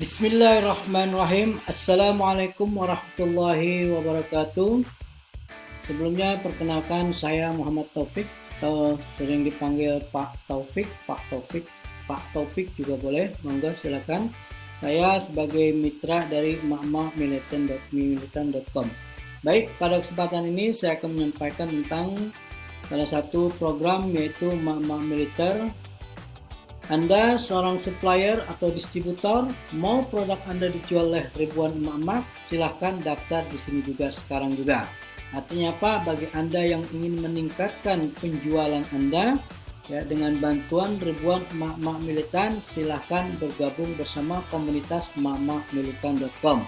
Bismillahirrahmanirrahim. Assalamualaikum warahmatullahi wabarakatuh. Sebelumnya perkenalkan saya Muhammad Taufik atau sering dipanggil Pak Taufik, Pak Taufik juga boleh. Monggo silakan. Saya sebagai mitra dari emak-emak-militan.com. Baik, pada kesempatan ini saya akan menyampaikan tentang salah satu program yaitu emak-emak militer. Anda seorang supplier atau distributor, mau produk Anda dijual oleh ribuan emak-emak, silahkan daftar di sini juga sekarang juga. Artinya apa? Bagi Anda yang ingin meningkatkan penjualan Anda, ya, dengan bantuan ribuan emak-emak militan, silahkan bergabung bersama komunitas emak-emak-militan.com.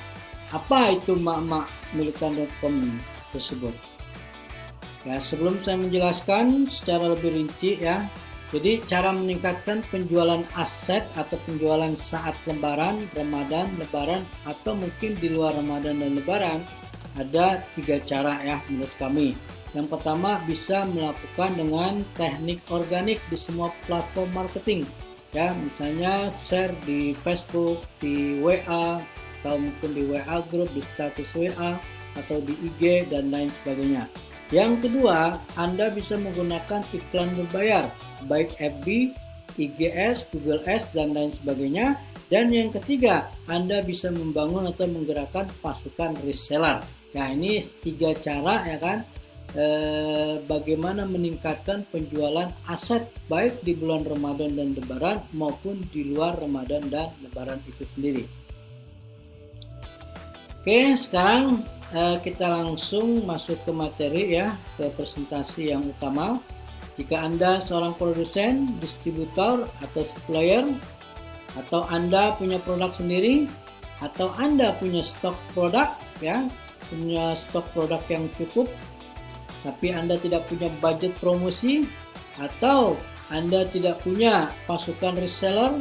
Apa itu emak-emak-militan.com tersebut? Ya, sebelum saya menjelaskan secara lebih rinci ya. Jadi cara meningkatkan penjualan aset atau penjualan saat Lebaran, Ramadan, Lebaran, atau mungkin di luar Ramadan dan Lebaran, ada 3 cara ya menurut kami. Yang pertama, bisa melakukan dengan teknik organik di semua platform marketing. Ya, misalnya share di Facebook, di WA, atau mungkin di WA group, di status WA, atau di IG, dan lain sebagainya. Yang kedua, Anda bisa menggunakan iklan berbayar, baik FB, IGS, Google Ads, dan lain sebagainya. Dan yang ketiga, Anda bisa membangun atau menggerakkan pasukan reseller. Nah, ini 3 cara ya kan, bagaimana meningkatkan penjualan aset baik di bulan Ramadan dan Lebaran maupun di luar Ramadan dan Lebaran itu sendiri. Oke, sekarang kita langsung masuk ke materi ya, ke presentasi yang utama. Jika Anda seorang produsen, distributor, atau supplier, atau Anda punya produk sendiri, atau Anda punya stok produk ya, punya stok produk yang cukup, tapi Anda tidak punya budget promosi, atau Anda tidak punya pasukan reseller,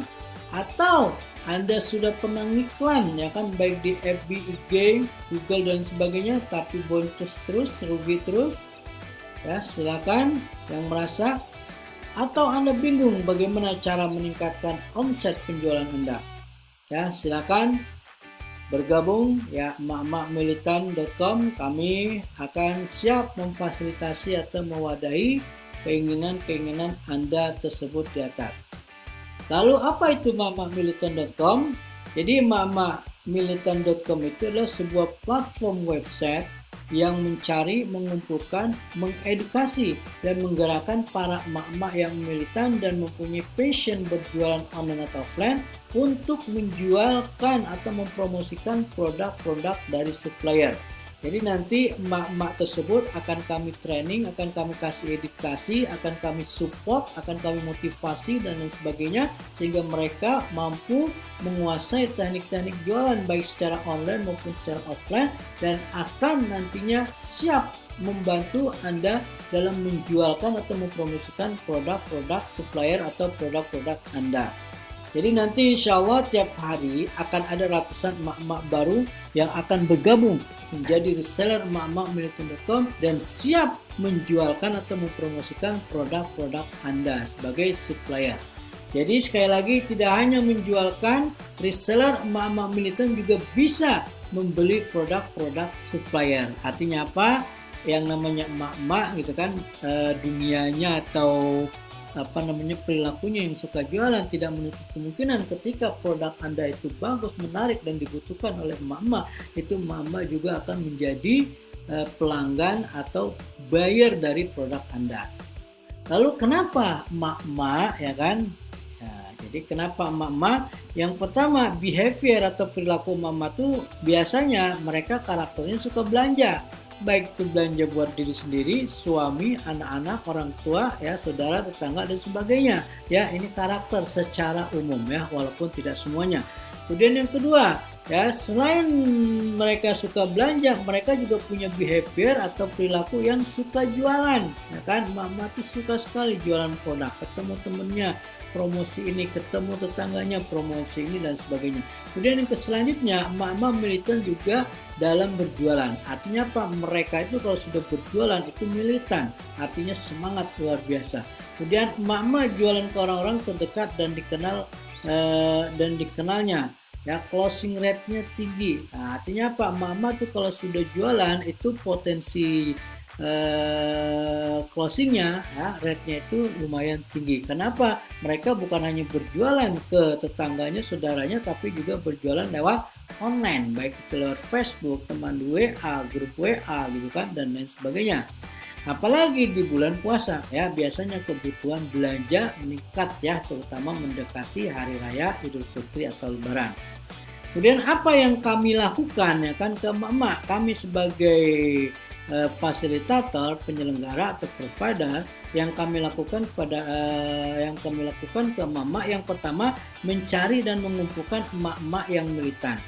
atau Anda sudah pernah ngiklan ya kan, baik di FB, IG, Google dan sebagainya, tapi boncos terus, rugi terus, ya silakan yang merasa, atau Anda bingung bagaimana cara meningkatkan omset penjualan Anda, ya silakan bergabung ya emak-emak-militan.com. Kami akan siap memfasilitasi atau mewadahi keinginan-keinginan Anda tersebut di atas. Lalu apa itu emak-emak-militan.com? Jadi emak-emak-militan.com itu adalah sebuah platform website yang mencari, mengumpulkan, mengedukasi, dan menggerakkan para emak-emak yang militan dan mempunyai passion berjualan online atau offline untuk menjualkan atau mempromosikan produk-produk dari supplier. Jadi nanti emak-emak tersebut akan kami training, akan kami kasih edukasi, akan kami support, akan kami motivasi dan lain sebagainya, sehingga mereka mampu menguasai teknik-teknik jualan baik secara online maupun secara offline, dan akan nantinya siap membantu Anda dalam menjualkan atau mempromosikan produk-produk supplier atau produk-produk Anda. Jadi nanti insya Allah tiap hari akan ada ratusan emak-emak baru yang akan bergabung menjadi reseller emak-emak-militan.com dan siap menjualkan atau mempromosikan produk-produk Anda sebagai supplier. Jadi sekali lagi, tidak hanya menjualkan, reseller emak-emak militan juga bisa membeli produk-produk supplier. Artinya apa? Yang namanya emak-emak gitu kan, dunianya atau perilakunya yang suka jualan, tidak menutup kemungkinan ketika produk Anda itu bagus, menarik dan dibutuhkan oleh emak-emak, itu emak-emak juga akan menjadi pelanggan atau buyer dari produk Anda. Lalu kenapa emak-emak ya kan? Jadi kenapa emak-emak? Yang pertama, behavior atau perilaku emak-emak itu biasanya mereka karakternya suka belanja. Baik itu belanja buat diri sendiri, suami, anak-anak, orang tua, ya saudara, tetangga dan sebagainya. Ya, ini karakter secara umum ya, walaupun tidak semuanya. Kemudian yang kedua, ya selain mereka suka belanja, mereka juga punya behavior atau perilaku yang suka jualan. Ya kan, mama tuh suka sekali jualan produk, ketemu temennya, promosi ini, ketemu tetangganya, promosi ini dan sebagainya. Kemudian yang selanjutnya, emak-emak militan juga dalam berjualan. Artinya apa? Mereka itu kalau sudah berjualan itu militan, artinya semangat luar biasa. Kemudian emak-emak jualan ke orang-orang terdekat dan dikenalnya. ya closing rate-nya tinggi. Nah, artinya apa? Mama tuh kalau sudah jualan itu potensi closingnya, ya, rate-nya itu lumayan tinggi. Kenapa? Mereka bukan hanya berjualan ke tetangganya, saudaranya, tapi juga berjualan lewat online, baik itu lewat Facebook, teman WA, grup WA, gitu kan, dan lain sebagainya. Apalagi di bulan puasa, ya biasanya kebutuhan belanja meningkat ya, terutama mendekati hari raya Idul Fitri atau Lebaran. Kemudian apa yang kami lakukan ya kan ke emak-emak, kami sebagai fasilitator, penyelenggara atau provider, yang kami lakukan ke emak-emak, yang pertama mencari dan mengumpulkan emak-emak yang militan.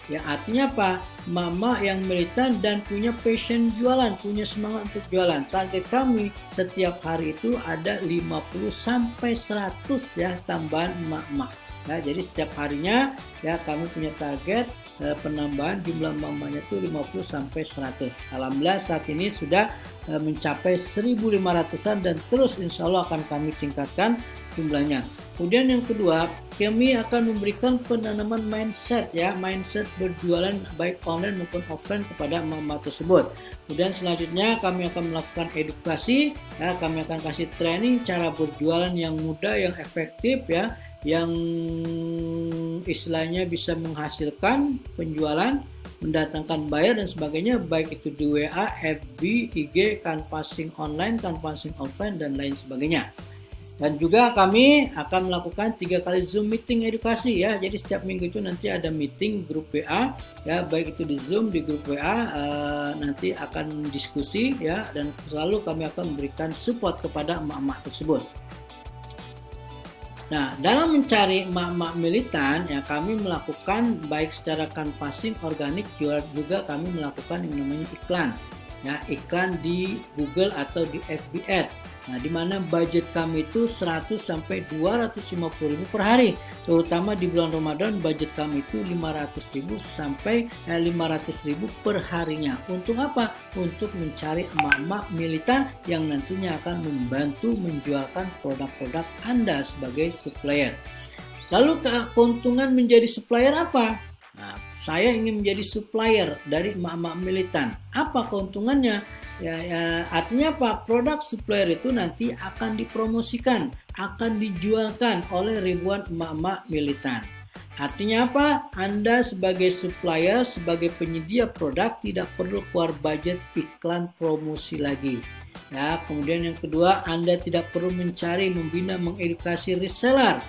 Ya artinya apa? Mama yang militan dan punya passion jualan, punya semangat untuk jualan. Target kami setiap hari itu ada 50 sampai 100 ya tambahan emak-emak. Ya, jadi setiap harinya ya kami punya target penambahan jumlah emak-emaknya itu 50 sampai 100. Alhamdulillah saat ini sudah mencapai 1.500-an dan terus insya Allah akan kami tingkatkan jumlahnya. Kemudian yang kedua, kami akan memberikan penanaman mindset ya, mindset berjualan baik online maupun offline kepada emak-emak tersebut. Kemudian selanjutnya kami akan melakukan edukasi ya, kami akan kasih training cara berjualan yang mudah, yang efektif ya, yang istilahnya bisa menghasilkan penjualan, mendatangkan buyer dan sebagainya, baik itu di WA, FB, IG, canvassing online, canvassing offline dan lain sebagainya. Dan juga kami akan melakukan 3 kali Zoom meeting edukasi ya. Jadi setiap minggu itu nanti ada meeting grup WA ya, baik itu di Zoom, di grup WA nanti akan diskusi ya, dan selalu kami akan memberikan support kepada emak-emak tersebut. Nah, dalam mencari emak-emak militan ya, kami melakukan baik secara canvassing organik, juga kami melakukan yang namanya iklan ya, iklan di Google atau di FB Ad. Nah, di mana budget kami itu 100 sampai 250 ribu per hari. Terutama di bulan Ramadan budget kami itu 500 ribu sampai 500 ribu per harinya. Untuk apa? Untuk mencari emak-emak militan yang nantinya akan membantu menjualkan produk-produk Anda sebagai supplier. Lalu keuntungan menjadi supplier apa? Nah, saya ingin menjadi supplier dari emak-emak militan. Apa keuntungannya? Ya, artinya apa? Produk supplier itu nanti akan dipromosikan, akan dijualkan oleh ribuan emak-emak militan. Artinya apa? Anda sebagai supplier, sebagai penyedia produk tidak perlu keluar budget iklan promosi lagi. Ya, kemudian yang kedua, Anda tidak perlu mencari, membina, mengedukasi reseller.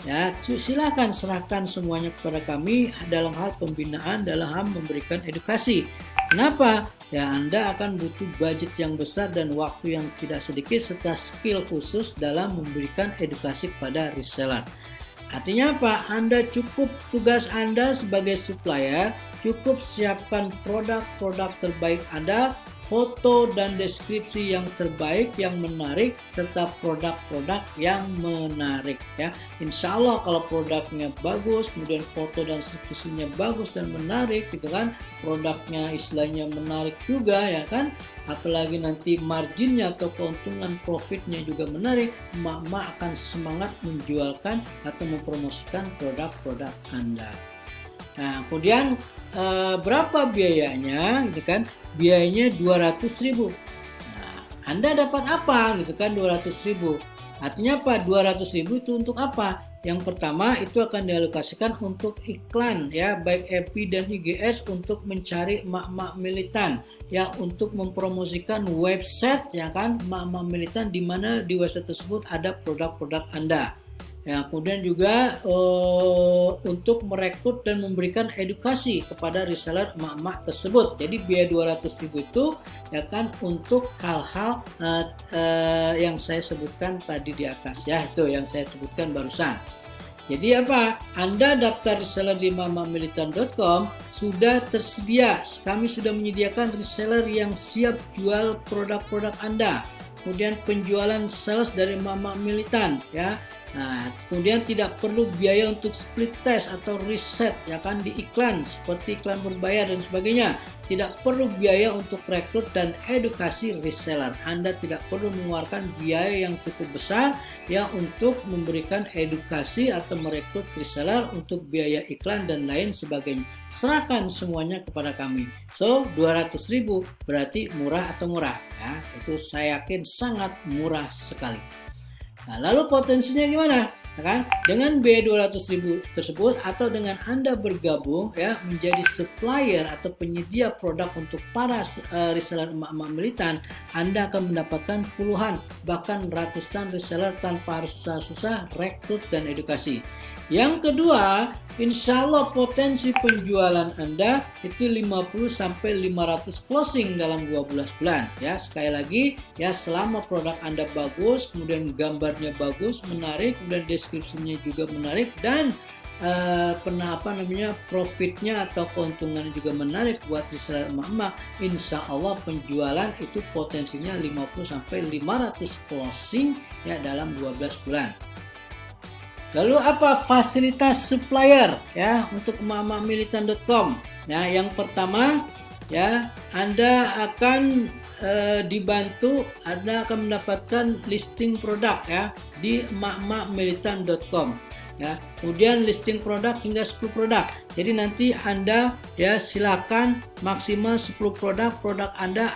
Ya, silakan serahkan semuanya kepada kami dalam hal pembinaan, dalam hal memberikan edukasi. Kenapa? Ya, Anda akan butuh budget yang besar dan waktu yang tidak sedikit serta skill khusus dalam memberikan edukasi kepada reseller. Artinya apa? Tugas Anda sebagai supplier cukup siapkan produk-produk terbaik Anda, foto dan deskripsi yang terbaik, yang menarik, serta produk-produk yang menarik ya. Insya Allah kalau produknya bagus, kemudian foto dan deskripsinya bagus dan menarik gitu kan, produknya istilahnya menarik juga ya kan, apalagi nanti marginnya atau keuntungan profitnya juga menarik, emak-emak akan semangat menjualkan atau mempromosikan produk-produk Anda. Nah, kemudian berapa biayanya gitu kan? Biayanya 200.000. Nah, Anda dapat apa gitu kan 200.000? Artinya apa? 200.000 itu untuk apa? Yang pertama itu akan dialokasikan untuk iklan ya, baik FB dan IGS untuk mencari emak-emak militan ya, untuk mempromosikan website ya kan, emak-emak militan di mana di website tersebut ada produk-produk Anda. Ya, kemudian juga untuk merekrut dan memberikan edukasi kepada reseller emak-emak tersebut. Jadi biaya 200.000 itu ya kan untuk hal-hal yang saya sebutkan tadi di atas ya, itu yang saya sebutkan barusan. Jadi apa? Anda daftar reseller di mamamilitan.com sudah tersedia. Kami sudah menyediakan reseller yang siap jual produk-produk Anda. Kemudian penjualan sales dari emak-emak militan ya. Nah, kemudian tidak perlu biaya untuk split test atau riset ya kan di iklan seperti iklan berbayar dan sebagainya. Tidak perlu biaya untuk rekrut dan edukasi reseller. Anda tidak perlu mengeluarkan biaya yang cukup besar ya untuk memberikan edukasi atau merekrut reseller untuk biaya iklan dan lain sebagainya. Serahkan semuanya kepada kami. So, 200.000 berarti murah atau murah? Ya, itu saya yakin sangat murah sekali. Nah, lalu potensinya gimana? Ya kan? Dengan biaya 200.000 tersebut atau dengan Anda bergabung ya menjadi supplier atau penyedia produk untuk para reseller emak-emak militan, Anda akan mendapatkan puluhan bahkan ratusan reseller tanpa harus susah-susah rekrut dan edukasi. Yang kedua, insya Allah potensi penjualan Anda itu 50-500 closing dalam 12 bulan. Ya, sekali lagi ya selama produk Anda bagus, kemudian gambarnya bagus, menarik, kemudian deskripsinya juga menarik dan profitnya atau keuntungannya juga menarik buat reseller emak-emak, insya Allah penjualan itu potensinya 50-500 closing ya dalam 12 bulan. Lalu apa fasilitas supplier ya untuk emak-emakmilitan.com? Ya, yang pertama ya Anda akan dibantu, Anda akan mendapatkan listing produk ya di emak-emakmilitan.com. Ya, kemudian listing produk hingga 10 produk. Jadi nanti Anda ya silakan maksimal 10 produk Anda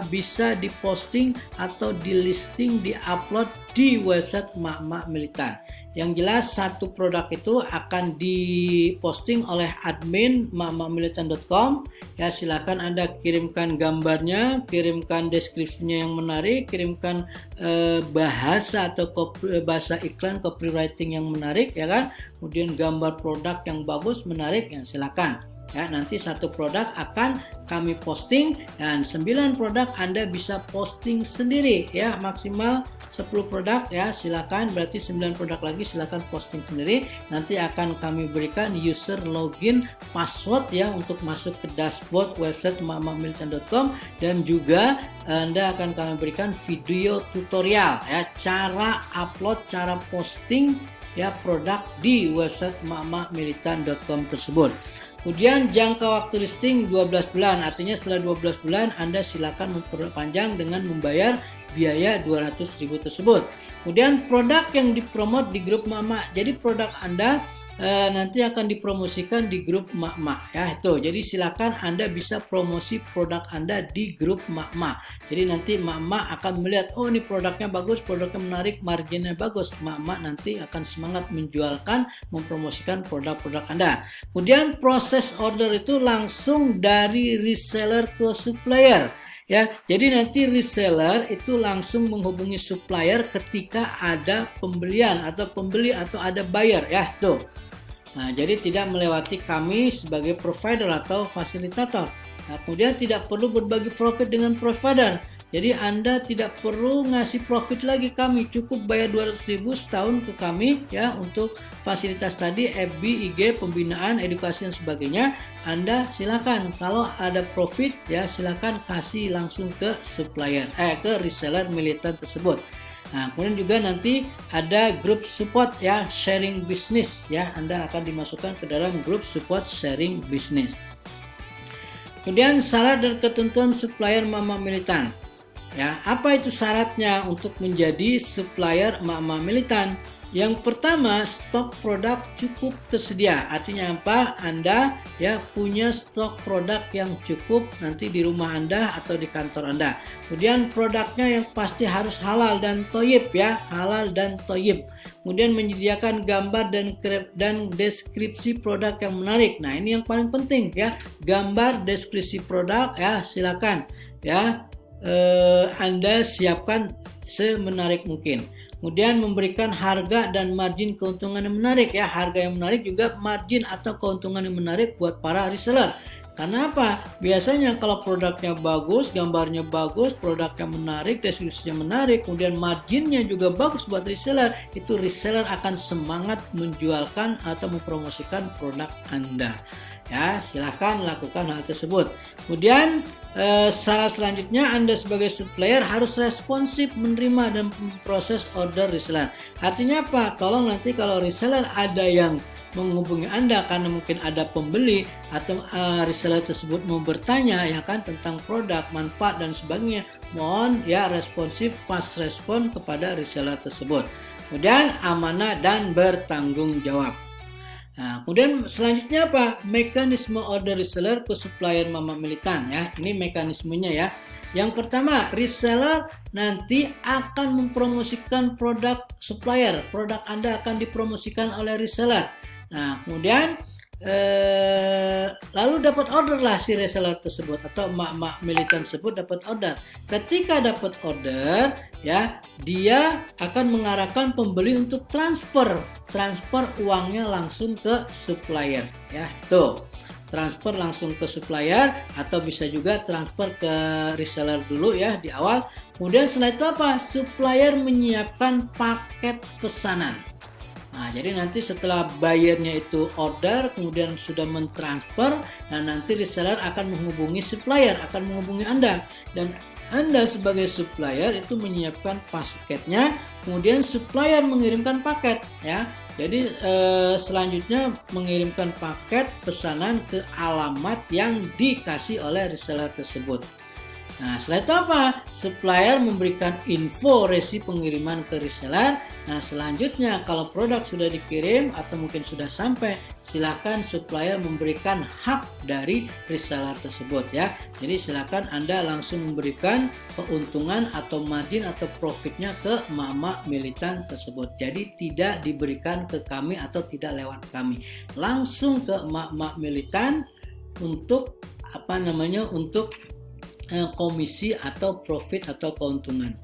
bisa diposting atau di listing, di-upload di website emak-emak militan. Yang jelas satu produk itu akan diposting oleh admin emak-emakmilitan.com. Ya, silakan Anda kirimkan gambarnya, kirimkan deskripsinya yang menarik, kirimkan bahasa atau bahasa iklan copywriting yang menarik ya kan. Kemudian gambar produk yang bagus, menarik, ya silakan. Ya, nanti satu produk akan kami posting dan 9 produk Anda bisa posting sendiri ya, maksimal 10 produk ya silakan, berarti 9 produk lagi silakan posting sendiri. Nanti akan kami berikan user login password ya untuk masuk ke dashboard website emak-emakmilitan.com dan juga Anda akan kami berikan video tutorial ya cara upload, cara posting ya produk di website emak-emakmilitan.com tersebut. Kemudian jangka waktu listing 12 bulan, artinya setelah 12 bulan Anda silakan memperpanjang dengan membayar biaya 200.000 tersebut. Kemudian produk yang dipromot di grup emak-emak. Jadi produk Anda nanti akan dipromosikan di grup emak-emak ya itu. Jadi silakan Anda bisa promosi produk Anda di grup emak-emak. Jadi nanti emak-emak akan melihat, oh ini produknya bagus, produknya menarik, marginnya bagus. Emak-emak nanti akan semangat menjualkan, mempromosikan produk-produk Anda. Kemudian proses order itu langsung dari reseller ke supplier. Ya, jadi nanti reseller itu langsung menghubungi supplier ketika ada pembelian atau pembeli atau ada buyer ya tuh. Nah, jadi tidak melewati kami sebagai provider atau fasilitator. Nah, kemudian tidak perlu berbagi profit dengan provider. Jadi Anda tidak perlu ngasih profit lagi kami, cukup bayar 200.000 setahun ke kami ya untuk fasilitas tadi, FB, IG, pembinaan, edukasi dan sebagainya. Anda silakan kalau ada profit ya silakan kasih langsung ke supplier, ke reseller militan tersebut. Nah, kemudian juga nanti ada grup support ya, sharing business ya, Anda akan dimasukkan ke dalam grup support sharing business. Kemudian syarat dan ketentuan supplier emak-emak militan. Ya, apa itu syaratnya untuk menjadi supplier emak-emak militan? Yang pertama, stok produk cukup tersedia. Artinya apa? Anda ya punya stok produk yang cukup nanti di rumah Anda atau di kantor Anda. Kemudian produknya yang pasti harus halal dan thayyib ya, halal dan thayyib. Kemudian menyediakan gambar dan deskripsi produk yang menarik. Nah, ini yang paling penting ya. Gambar, deskripsi produk ya, silakan ya. Anda siapkan semenarik mungkin. Kemudian memberikan harga dan margin keuntungan yang menarik ya. Harga yang menarik juga margin atau keuntungan yang menarik buat para reseller. Karena apa? Biasanya kalau produknya bagus, gambarnya bagus, produknya menarik, deskripsinya menarik, kemudian marginnya juga bagus buat reseller, itu reseller akan semangat menjualkan atau mempromosikan produk Anda. Ya, silahkan lakukan hal tersebut. Kemudian syarat selanjutnya, Anda sebagai supplier harus responsif menerima dan memproses order reseller. Artinya apa? Tolong nanti kalau reseller ada yang menghubungi Anda karena mungkin ada pembeli atau reseller tersebut mau bertanya ya kan tentang produk, manfaat dan sebagainya, mohon ya responsif, fast respon kepada reseller tersebut. Kemudian amanah dan bertanggung jawab. Nah, kemudian selanjutnya apa? Mekanisme order reseller ke supplier Mama Militan ya. Ini mekanismenya ya. Yang pertama, reseller nanti akan mempromosikan produk supplier. Produk Anda akan dipromosikan oleh reseller. Nah, kemudian lalu dapat order lah si reseller tersebut atau emak-emak militan tersebut dapat order. Ketika dapat order ya, dia akan mengarahkan pembeli untuk transfer uangnya langsung ke supplier ya. Tuh, transfer langsung ke supplier atau bisa juga transfer ke reseller dulu ya di awal. Kemudian setelah itu apa? Supplier menyiapkan paket pesanan. Nah, jadi nanti setelah bayarnya itu order, kemudian sudah mentransfer, nah nanti reseller akan menghubungi supplier, akan menghubungi Anda. Dan Anda sebagai supplier itu menyiapkan paketnya, kemudian supplier mengirimkan paket ya. Jadi selanjutnya mengirimkan paket pesanan ke alamat yang dikasih oleh reseller tersebut. Nah, setelah itu apa? Supplier memberikan info resi pengiriman ke reseller. Nah, selanjutnya kalau produk sudah dikirim atau mungkin sudah sampai, silakan supplier memberikan hak dari reseller tersebut ya. Jadi silakan Anda langsung memberikan keuntungan atau margin atau profitnya ke emak-emak militan tersebut. Jadi tidak diberikan ke kami atau tidak lewat kami. Langsung ke emak-emak militan untuk untuk komisi atau profit atau keuntungan.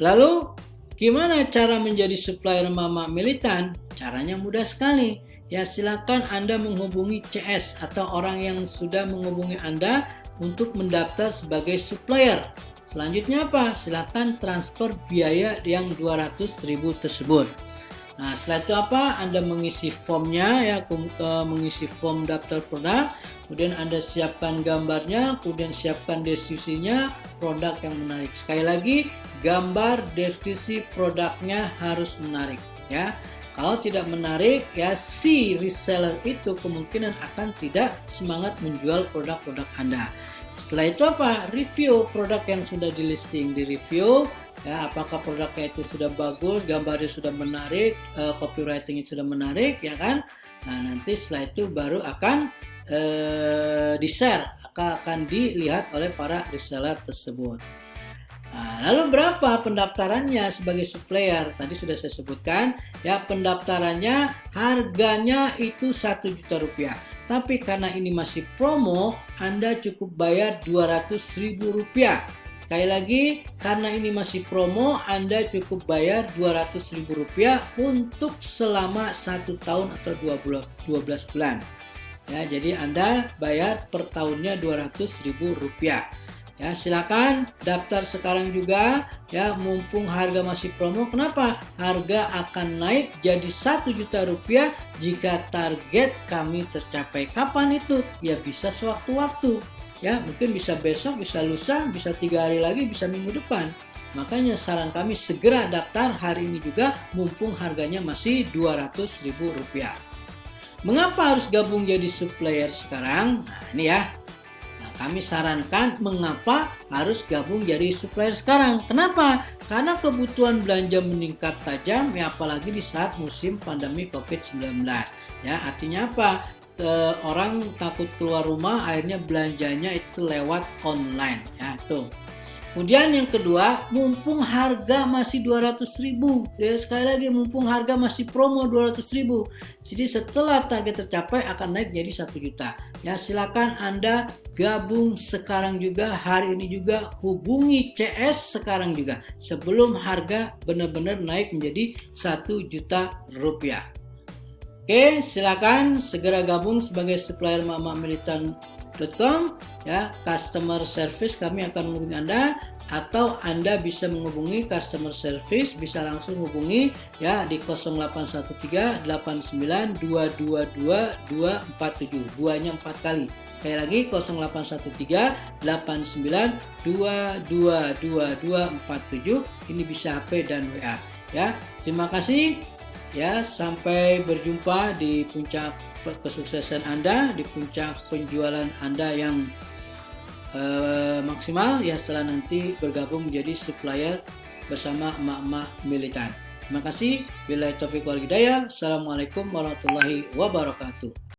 Lalu gimana cara menjadi supplier Mama Militan? Caranya mudah sekali. Ya, silakan Anda menghubungi CS atau orang yang sudah menghubungi Anda untuk mendaftar sebagai supplier. Selanjutnya apa? Silakan transfer biaya yang 200.000 tersebut. Nah, setelah itu apa? Anda mengisi formnya ya, mengisi form daftar produk, kemudian Anda siapkan gambarnya, kemudian siapkan deskripsinya, produk yang menarik. Sekali lagi, gambar deskripsi produknya harus menarik ya. Kalau tidak menarik ya, si reseller itu kemungkinan akan tidak semangat menjual produk-produk Anda. Setelah itu apa? Review produk yang sudah di listing, di review ya, apakah produknya itu sudah bagus, gambarnya sudah menarik, copywritingnya sudah menarik ya kan. Nah, nanti setelah itu baru akan di-share, akan dilihat oleh para reseller tersebut. Nah, lalu berapa pendaftarannya sebagai supplier? Tadi sudah saya sebutkan ya, pendaftarannya harganya itu 1 juta rupiah. Tapi karena ini masih promo, Anda cukup bayar 200.000 rupiah. Sekali lagi, karena ini masih promo, Anda cukup bayar 200.000 rupiah untuk selama 1 tahun atau 12 bulan. Ya, jadi Anda bayar per tahunnya 200.000 rupiah. Ya, silakan daftar sekarang juga ya, mumpung harga masih promo. Kenapa? Harga akan naik jadi 1 juta rupiah jika target kami tercapai. Kapan itu? Ya bisa sewaktu-waktu. Ya, mungkin bisa besok, bisa lusa, bisa 3 hari lagi, bisa minggu depan. Makanya saran kami segera daftar hari ini juga mumpung harganya masih 200.000 rupiah. Mengapa harus gabung jadi supplier sekarang? Nah, ini ya. Kami sarankan mengapa harus gabung jadi supplier sekarang. Kenapa? Karena kebutuhan belanja meningkat tajam ya, apalagi di saat musim pandemi COVID-19. Ya, artinya apa? Orang takut keluar rumah, akhirnya belanjanya itu lewat online ya, tuh. Kemudian yang kedua, mumpung harga masih 200.000. Ya, sekali lagi mumpung harga masih promo 200.000. Jadi setelah target tercapai akan naik jadi 1 juta. Ya, silakan Anda gabung sekarang juga, hari ini juga, hubungi CS sekarang juga sebelum harga benar-benar naik menjadi 1 juta rupiah. Oke, silakan segera gabung sebagai supplier Mama Militan militer.com ya, customer service kami akan menghubungi Anda, atau Anda bisa menghubungi customer service, bisa langsung hubungi ya di 0813 89 222 247, duanya 4 kali. Sekali lagi 0813 89 222 247, ini bisa HP dan WA ya. Terima kasih ya, sampai berjumpa di puncak kesuksesan Anda, di puncak penjualan Anda yang maksimal ya, setelah nanti bergabung menjadi supplier bersama emak-emak militan. Terima kasih. Billahi taufiq wal hidayah. Assalamualaikum warahmatullahi wabarakatuh.